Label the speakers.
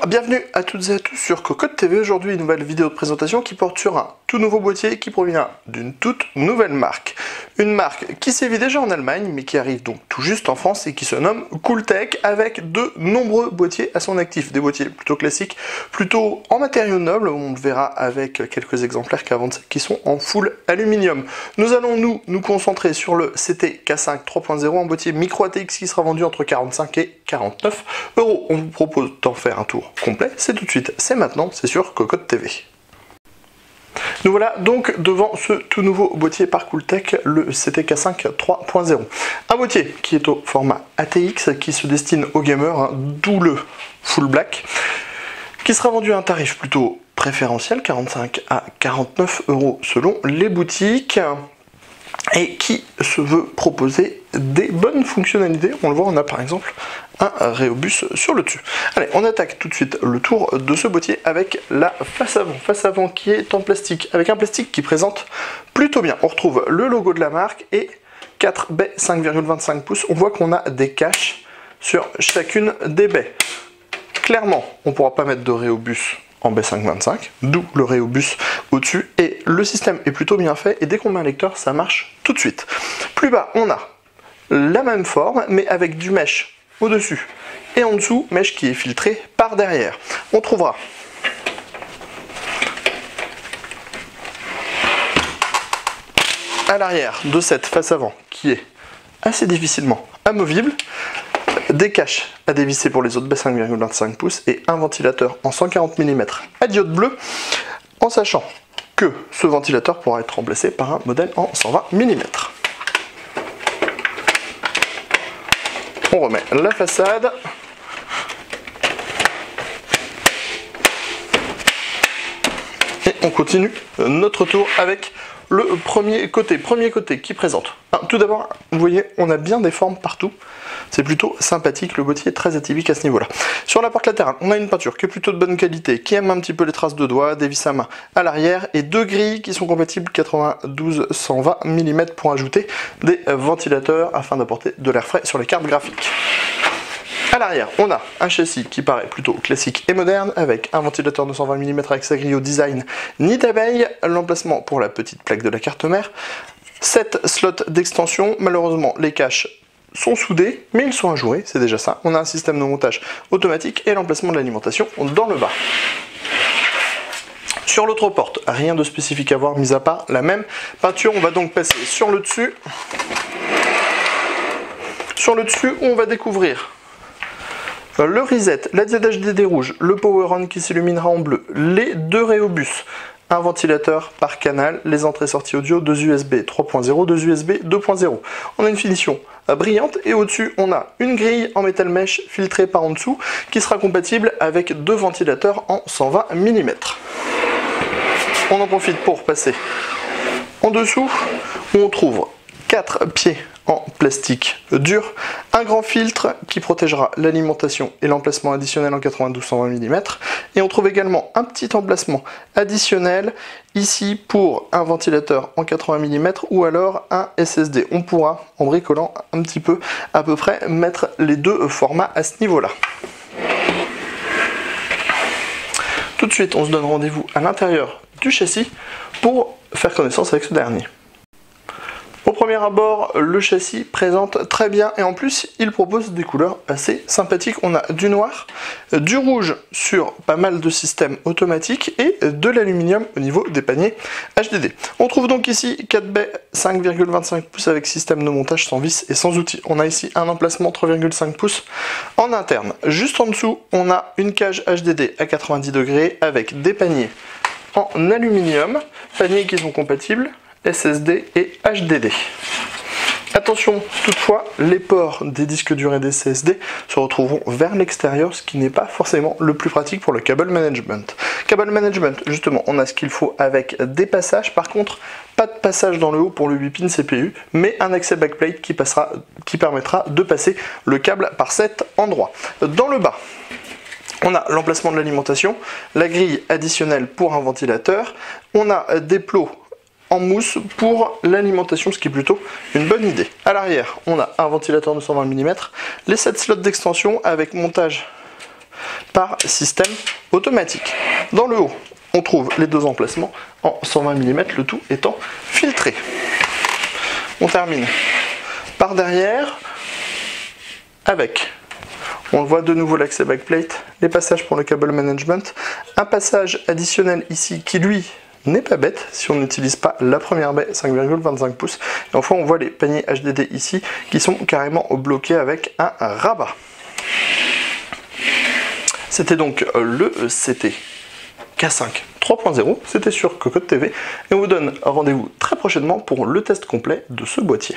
Speaker 1: Bienvenue à toutes et à tous sur Cocotte TV. Aujourd'hui, une nouvelle vidéo de présentation qui porte sur un tout nouveau boîtier qui provient d'une toute nouvelle marque. Une marque qui sévit déjà en Allemagne, mais qui arrive donc tout juste en France et qui se nomme Cooltech, avec de nombreux boîtiers à son actif. Des boîtiers plutôt classiques, plutôt en matériaux nobles, on le verra avec quelques exemplaires qui sont en full aluminium. Nous allons nous concentrer sur le CT-K5 3.0, un boîtier micro ATX qui sera vendu entre 45 et 49 €. On vous propose d'en faire un tour complet, c'est tout de suite, c'est maintenant, c'est sur Cocotte TV. Nous voilà donc devant ce tout nouveau boîtier par Cooltech, le CT-K5 3.0. Un boîtier qui est au format ATX, qui se destine aux gamers, d'où le full black, qui sera vendu à un tarif plutôt préférentiel, 45 à 49 € selon les boutiques, et qui se veut proposer des bonnes fonctionnalités. On le voit, on a par exemple un Rhéobus sur le dessus. Allez, on attaque tout de suite le tour de ce boîtier avec la face avant qui est en plastique, avec un plastique qui présente plutôt bien. On retrouve le logo de la marque et 4 baies 5,25 pouces. On voit qu'on a des caches sur chacune des baies. Clairement, on ne pourra pas mettre de Rhéobus en baie 5,25, d'où le Rhéobus au-dessus, et le système est plutôt bien fait, et dès qu'on met un lecteur, ça marche tout de suite. Plus bas, on a la même forme, mais avec du mesh au-dessus, et en dessous, mesh qui est filtré par derrière. On trouvera à l'arrière de cette face avant, qui est assez difficilement amovible, des caches à dévisser pour les autres baies 5,25 pouces et un ventilateur en 140 mm à diode bleue, en sachant que ce ventilateur pourra être remplacé par un modèle en 120 mm. On remet la façade. Et on continue notre tour avec le premier côté qui présente. Tout d'abord, vous voyez, on a bien des formes partout. C'est plutôt sympathique, le boîtier est très atypique à ce niveau-là. Sur la porte latérale, on a une peinture qui est plutôt de bonne qualité, qui aime un petit peu les traces de doigts, des vis à main à l'arrière, et deux grilles qui sont compatibles 92-120 mm pour ajouter des ventilateurs afin d'apporter de l'air frais sur les cartes graphiques. À l'arrière, on a un châssis qui paraît plutôt classique et moderne, avec un ventilateur de 120 mm avec sa grille au design nid d'abeille, l'emplacement pour la petite plaque de la carte mère, 7 slots d'extension. Malheureusement, les caches sont soudés, mais ils sont ajourés, c'est déjà ça. On a un système de montage automatique et l'emplacement de l'alimentation dans le bas. Sur l'autre porte, rien de spécifique à voir, mis à part la même peinture. On va donc passer sur le dessus. Sur le dessus, on va découvrir le reset, la diode HDD rouge, le power on qui s'illuminera en bleu, les deux Rhéobus, un ventilateur par canal, les entrées-sorties audio, deux USB 3.0, deux USB 2.0. On a une finition brillante et au-dessus on a une grille en métal mesh filtrée par en dessous qui sera compatible avec deux ventilateurs en 120 mm. On en profite pour passer en dessous où on trouve 4 pieds en plastique dur, un grand filtre qui protégera l'alimentation et l'emplacement additionnel en 92-120 mm, et on trouve également un petit emplacement additionnel ici pour un ventilateur en 80 mm ou alors un SSD. On pourra, en bricolant un petit peu à peu près, mettre les deux formats à ce niveau-là. Tout de suite, on se donne rendez-vous à l'intérieur du châssis pour faire connaissance avec ce dernier. Au premier abord, le châssis présente très bien et en plus il propose des couleurs assez sympathiques. On a du noir, du rouge sur pas mal de systèmes automatiques et de l'aluminium au niveau des paniers HDD. On trouve donc ici 4 baies 5,25 pouces avec système de montage sans vis et sans outils. On a ici un emplacement 3,5 pouces en interne. Juste en dessous, on a une cage HDD à 90 degrés avec des paniers en aluminium, paniers qui sont compatibles SSD et HDD. Attention toutefois, les ports des disques durs et des SSD se retrouveront vers l'extérieur, ce qui n'est pas forcément le plus pratique pour le cable management. Cable management, justement, on a ce qu'il faut avec des passages, par contre, pas de passage dans le haut pour le 8 pin CPU, mais un accès backplate qui permettra de passer le câble par cet endroit. Dans le bas, on a l'emplacement de l'alimentation, la grille additionnelle pour un ventilateur, on a des plots en mousse pour l'alimentation, ce qui est plutôt une bonne idée. À l'arrière, on a un ventilateur de 120 mm, les 7 slots d'extension avec montage par système automatique. Dans le haut, on trouve les deux emplacements en 120 mm, le tout étant filtré. On termine par derrière avec, on voit de nouveau l'accès backplate, les passages pour le cable management, un passage additionnel ici qui lui n'est pas bête si on n'utilise pas la première baie 5,25 pouces. Et enfin on voit les paniers HDD ici qui sont carrément bloqués avec un rabat. C'était donc le CT K5 3.0, c'était sur Cocotte TV, et on vous donne rendez-vous très prochainement pour le test complet de ce boîtier.